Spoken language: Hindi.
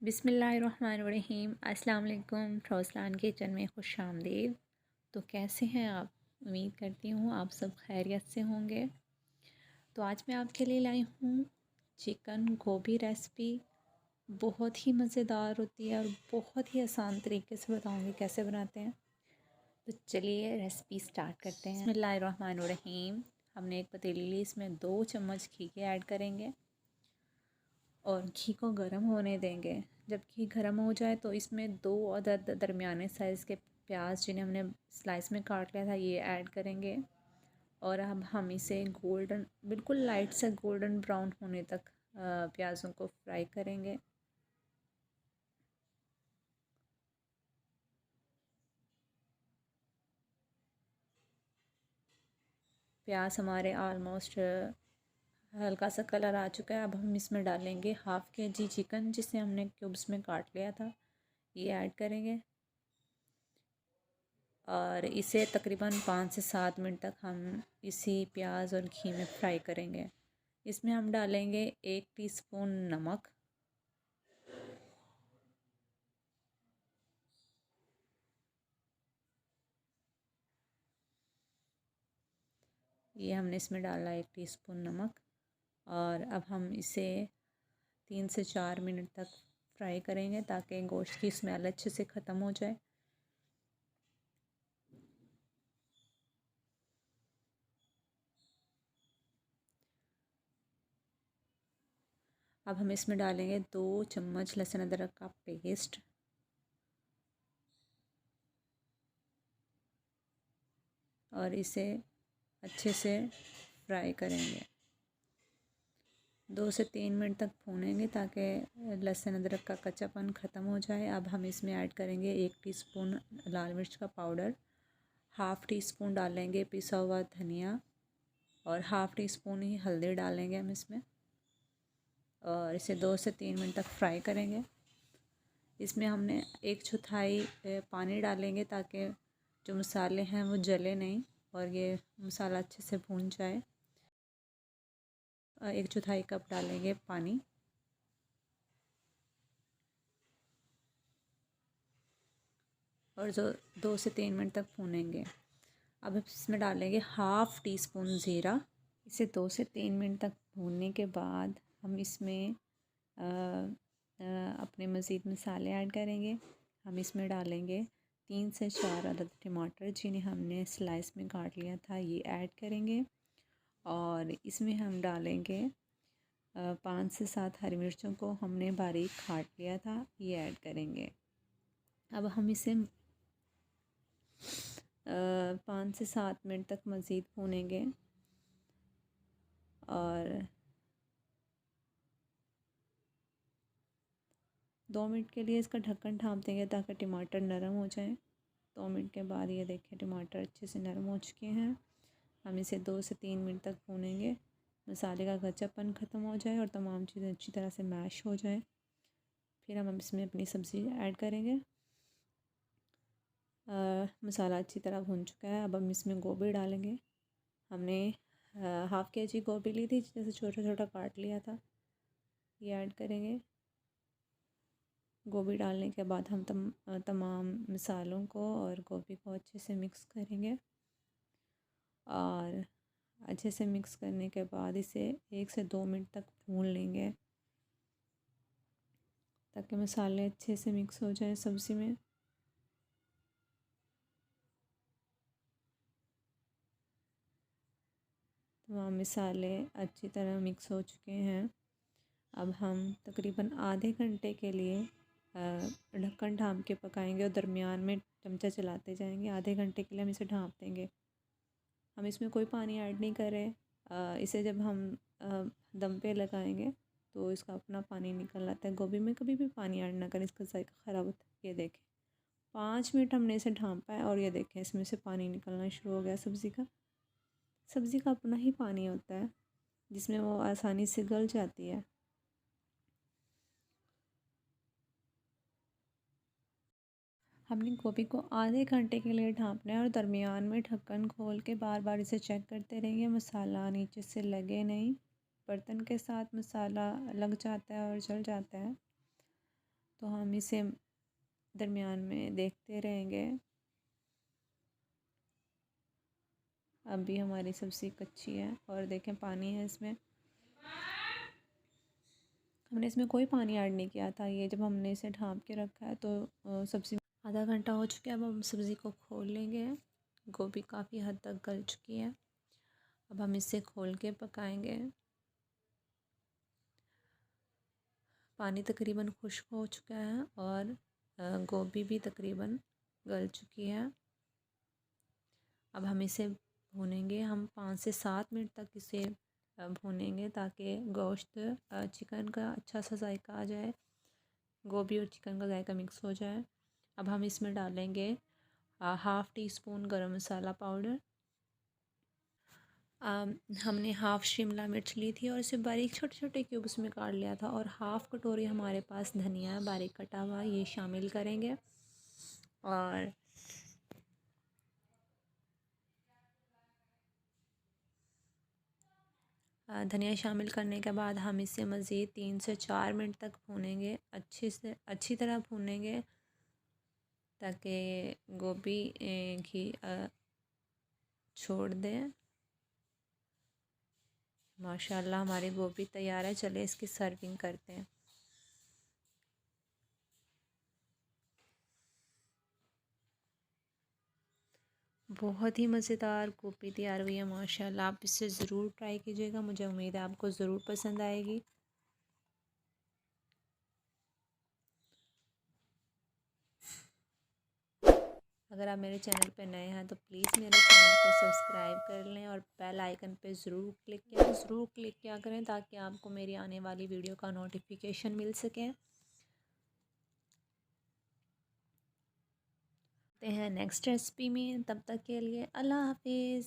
बिस्मिल्लाहिर्रहमानिर्रहीम। अस्सलाम वालेकुम। रौसलान किचन में खुश आमदीद। तो कैसे हैं आप? उम्मीद करती हूँ आप सब खैरियत से होंगे। तो आज मैं आपके लिए लाई हूँ चिकन गोभी रेसिपी। बहुत ही मज़ेदार होती है और बहुत ही आसान तरीके से बताऊँगी कैसे बनाते हैं। तो चलिए रेसिपी स्टार्ट करते हैं। बिस्मिल्लाहिर्रहमानिर्रहीम। हमने एक पतीली ली, इसमें 2 चम्मच घी के ऐड करेंगे और घी को गर्म होने देंगे। जब घी गर्म हो जाए तो इसमें 2 अदद दरमियाने साइज़ के प्याज जिन्हें हमने स्लाइस में काट लिया था ये ऐड करेंगे। और अब हम इसे गोल्डन, बिल्कुल लाइट से गोल्डन ब्राउन होने तक प्याज़ों को फ्राई करेंगे। प्याज हमारे ऑलमोस्ट हल्का सा कलर आ चुका है। अब हम इसमें डालेंगे हाफ़ के जी चिकन जिसे हमने क्यूब्स में काट लिया था, ये ऐड करेंगे और इसे तकरीबन 5 से 7 मिनट तक हम इसी प्याज और घी में फ्राई करेंगे। इसमें हम डालेंगे 1 टीस्पून नमक, ये हमने इसमें डाला 1 टीस्पून नमक। और अब हम इसे 3 से 4 मिनट तक फ्राई करेंगे ताकि गोश्त की स्मेल अच्छे से ख़त्म हो जाए। अब हम इसमें डालेंगे 2 चम्मच लहसुन अदरक का पेस्ट और इसे अच्छे से फ्राई करेंगे। 2 से 3 मिनट तक भूनेंगे ताकि लहसुन अदरक का कच्चापन ख़त्म हो जाए। अब हम इसमें ऐड करेंगे 1 टीस्पून लाल मिर्च का पाउडर, हाफ़ टी स्पून डालेंगे पिसा हुआ धनिया और हाफ़ टी स्पून ही हल्दी डालेंगे हम इसमें और इसे 2 से 3 मिनट तक फ्राई करेंगे। इसमें हमने 1/4 पानी डालेंगे ताकि जो मसाले हैं वो जले नहीं और ये मसाला अच्छे से भून जाए। 1/4 कप डालेंगे पानी और जो 2 से 3 मिनट तक भूनेंगे। अब इसमें डालेंगे हाफ़ टी स्पून ज़ीरा। इसे 2 से 3 मिनट तक भूनने के बाद हम इसमें अ, अपने मज़ीद मसाले ऐड करेंगे। हम इसमें डालेंगे 3 से 4 अदद टमाटर जिन्हें हमने स्लाइस में काट लिया था, ये ऐड करेंगे और इसमें हम डालेंगे 5 से 7 हरी मिर्चों को हमने बारीक काट लिया था, ये ऐड करेंगे। अब हम इसे 5 से 7 मिनट तक मज़ीद भूनेंगे और 2 मिनट के लिए इसका ढक्कन ढाँप देंगे ताकि टमाटर नरम हो जाए। 2 मिनट के बाद ये देखें टमाटर अच्छे से नरम हो चुके हैं। हम इसे 2 से 3 मिनट तक भूनेंगे, मसाले का कच्चापन ख़त्म हो जाए और तमाम चीज़ें अच्छी तरह से मैश हो जाए। फिर हम इसमें अपनी सब्ज़ी ऐड करेंगे। मसाला अच्छी तरह भून चुका है। अब हम इसमें गोभी डालेंगे। हमने हाफ़ के जी गोभी ली थी, जैसे छोटा छोटा काट लिया था, ये ऐड करेंगे। गोभी डालने के बाद हम तमाम मसालों को और गोभी को अच्छे से मिक्स करेंगे और अच्छे से मिक्स करने के बाद इसे 1 से 2 मिनट तक भून लेंगे ताकि मसाले अच्छे से मिक्स हो जाए सब्ज़ी में। तमाम मसाले अच्छी तरह मिक्स हो चुके हैं। अब हम तकरीबन आधे घंटे के लिए ढक्कन ढाँप के पकाएंगे और दरमियान में चमचा चलाते जाएंगे। आधे घंटे के लिए हम इसे ढाँप देंगे। हम इसमें कोई पानी ऐड नहीं कर रहे। इसे जब हम दम पे लगाएंगे तो इसका अपना पानी निकल आता है। गोभी में कभी भी पानी ऐड ना करें, इसका जायका ख़राब होता है। ये देखें 5 मिनट हमने इसे ढाँपा है और ये देखें इसमें से पानी निकलना शुरू हो गया सब्ज़ी का अपना ही पानी होता है जिसमें वो आसानी से गल जाती है। हमने गोभी को आधे घंटे के लिए ढाँपना है और दरमियान में ढक्कन खोल के बार बार इसे चेक करते रहेंगे मसाला नीचे से लगे नहीं। बर्तन के साथ मसाला लग जाता है और जल जाता है तो हम इसे दरमियान में देखते रहेंगे। अभी हमारी सब्ज़ी कच्ची है और देखें पानी है इसमें। हमने इसमें कोई पानी ऐड नहीं किया था। ये जब हमने इसे ढाँप के रखा है तो सब्ज़ी आधा घंटा हो चुका है। अब हम सब्ज़ी को खोल लेंगे। गोभी काफ़ी हद तक गल चुकी है। अब हम इसे खोल के पकाएंगे। पानी तकरीबन खुश्क हो चुका है और गोभी भी तकरीबन गल चुकी है। अब हम इसे भूनेंगे। हम 5 से 7 मिनट तक इसे भूनेंगे ताकि गोश्त चिकन का अच्छा सा जायका आ जाए, गोभी और चिकन का जायका मिक्स हो जाए। अब हम इसमें डालेंगे 1/2 टीस्पून गरम मसाला पाउडर। हमने हाफ़ शिमला मिर्च ली थी और इसे बारीक छोटे छोटे क्यूब्स में काट लिया था। और हाफ़ कटोरी हमारे पास धनिया बारीक कटा हुआ ये शामिल करेंगे। और धनिया शामिल करने के बाद हम इसे मज़ीद 3 से 4 मिनट तक भूनेंगे। अच्छी तरह भूनेंगे ताकि गोभी घी छोड़ दें। माशाल्लाह हमारी गोभी तैयार है। चले इसकी सर्विंग करते हैं। बहुत ही मज़ेदार गोभी तैयार हुई है माशाल्लाह। आप इसे ज़रूर ट्राई कीजिएगा। मुझे उम्मीद है आपको ज़रूर पसंद आएगी। अगर आप मेरे चैनल पर नए हैं तो प्लीज़ मेरे चैनल को सब्सक्राइब कर लें और बेल आइकन पे ज़रूर क्लिक किया करें ताकि आपको मेरी आने वाली वीडियो का नोटिफिकेशन मिल सके। हैं नेक्स्ट रेसिपी में, तब तक के लिए अल्लाह हाफिज़।